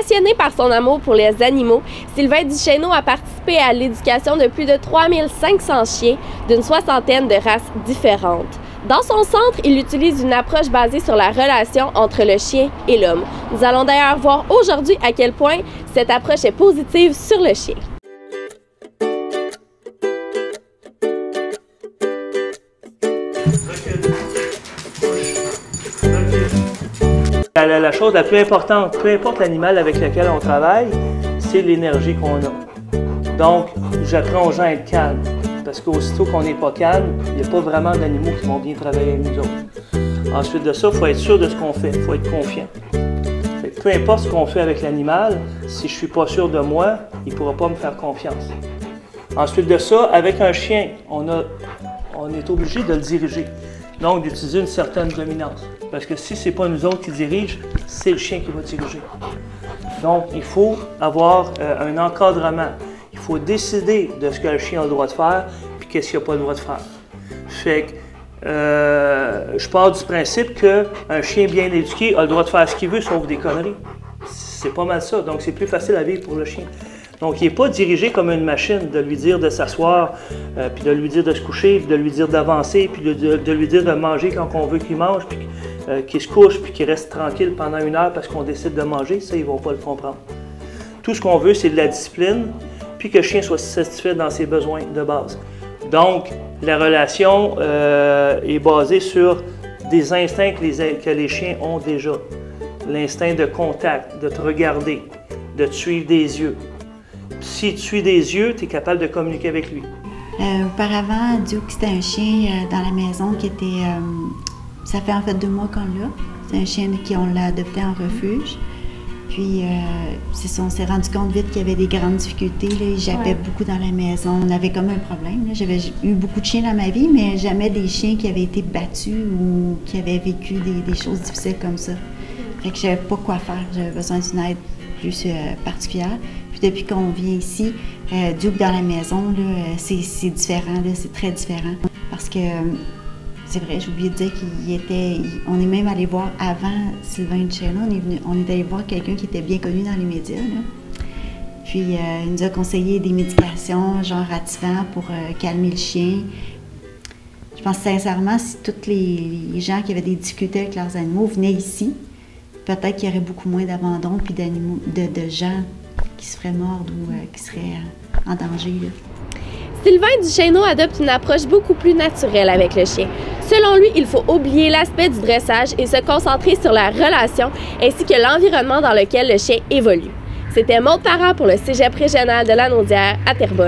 Passionné par son amour pour les animaux, Sylvain Duchesneau a participé à l'éducation de plus de 3500 chiens d'une soixantaine de races différentes. Dans son centre, il utilise une approche basée sur la relation entre le chien et l'homme. Nous allons d'ailleurs voir aujourd'hui à quel point cette approche est positive sur le chien. La chose la plus importante, peu importe l'animal avec lequel on travaille, c'est l'énergie qu'on a. Donc, j'apprends aux gens à être calmes, parce qu'aussitôt qu'on n'est pas calme, il n'y a pas vraiment d'animaux qui vont bien travailler avec nous autres. Ensuite de ça, il faut être sûr de ce qu'on fait, il faut être confiant. Peu importe ce qu'on fait avec l'animal, si je ne suis pas sûr de moi, il ne pourra pas me faire confiance. Ensuite de ça, avec un chien, on est obligé de le diriger. Donc, d'utiliser une certaine dominance. Parce que si ce n'est pas nous autres qui dirigent, c'est le chien qui va diriger. Donc, il faut avoir un encadrement. Il faut décider de ce que le chien a le droit de faire, puis qu'est-ce qu'il n'a pas le droit de faire. Fait que je pars du principe qu'un chien bien éduqué a le droit de faire ce qu'il veut, sauf des conneries. C'est pas mal ça. Donc, c'est plus facile à vivre pour le chien. Donc, il n'est pas dirigé comme une machine, de lui dire de s'asseoir, puis de lui dire de se coucher, puis de lui dire d'avancer, puis de lui dire de manger quand on veut qu'il mange, puis qu'il se couche, puis qu'il reste tranquille pendant 1 heure parce qu'on décide de manger. Ça, ils ne vont pas le comprendre. Tout ce qu'on veut, c'est de la discipline, puis que le chien soit satisfait dans ses besoins de base. Donc, la relation est basée sur des instincts que les chiens ont déjà. L'instinct de contact, de te regarder, de te suivre des yeux. Si tu suis des yeux, tu es capable de communiquer avec lui. Auparavant, Duke, c'était un chien dans la maison qui était... ça fait en fait 2 mois qu'on l'a. C'est un chien qu'on l'a adopté en refuge. Puis, on s'est rendu compte vite qu'il y avait des grandes difficultés. Là. Il jappait beaucoup dans la maison. On avait comme un problème. J'avais eu beaucoup de chiens dans ma vie, mais jamais des chiens qui avaient été battus ou qui avaient vécu des choses difficiles comme ça. Fait que je savais pas quoi faire. J'avais besoin d'une aide plus particulière. Puis depuis qu'on vient ici, Duke dans la maison, c'est différent, c'est très différent. Parce que, c'est vrai, j'ai oublié de dire on est même allé voir avant Sylvain Duchesneau, on est allé voir quelqu'un qui était bien connu dans les médias. Là. Puis il nous a conseillé des médications, genre Ativan, pour calmer le chien. Je pense sincèrement, si tous les gens qui avaient des difficultés avec leurs animaux venaient ici, peut-être qu'il y aurait beaucoup moins d'abandon puis d'animaux, de gens qui se feraient mordre ou qui seraient en danger. Là. Sylvain Duchesneau adopte une approche beaucoup plus naturelle avec le chien. Selon lui, il faut oublier l'aspect du dressage et se concentrer sur la relation ainsi que l'environnement dans lequel le chien évolue. C'était Maude Parent pour le Cégep régional de Lanaudière à Terrebonne.